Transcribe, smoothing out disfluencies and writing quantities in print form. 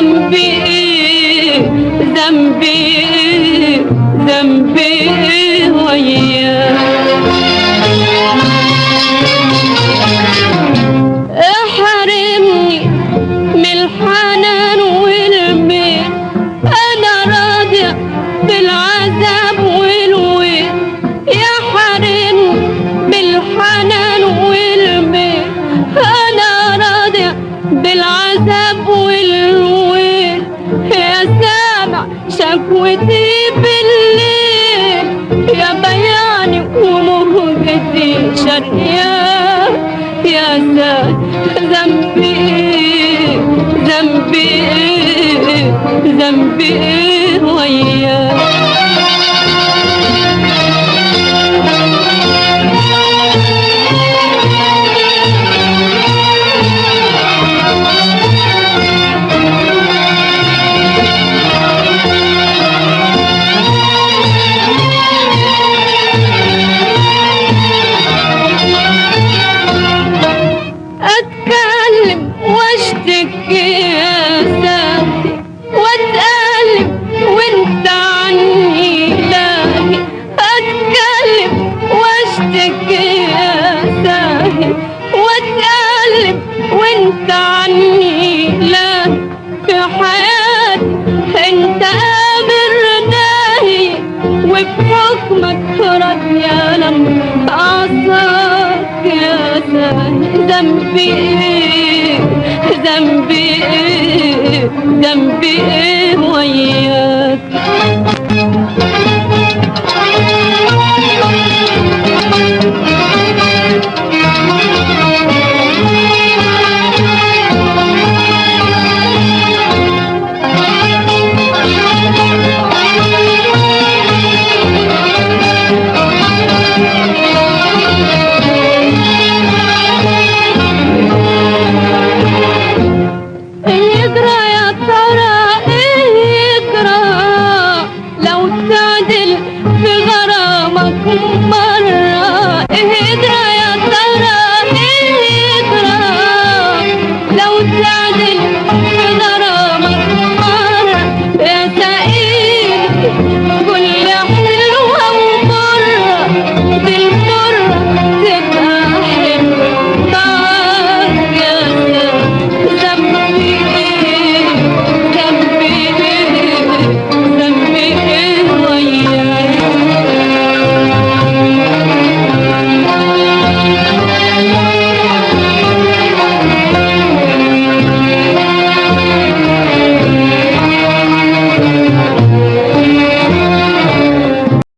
ذنبي ايه ذنبي ايه ذنبي ايه وياك احرمني من الحنان والميل انا راضية بالعذاب والويل يا حرمني بالحنان والميل انا راضية بالعذاب والويل يا سامع شكوتي بالليل يا بياني ومهجتي شريان يا ساد ذنبي ايه ذنبي ايه ذنبي ايه وياك اتكلم واشتكي يا سادي واتقلب وانت عني لاهي اتكلم واشتكي يا سادي واتقلب وانت عني لاهي في حياتي انت امر ناهي وبحكمك رد يا لم اعصاك يا ساهي ذنبي ايه ذنبي ايه ذنبي ايه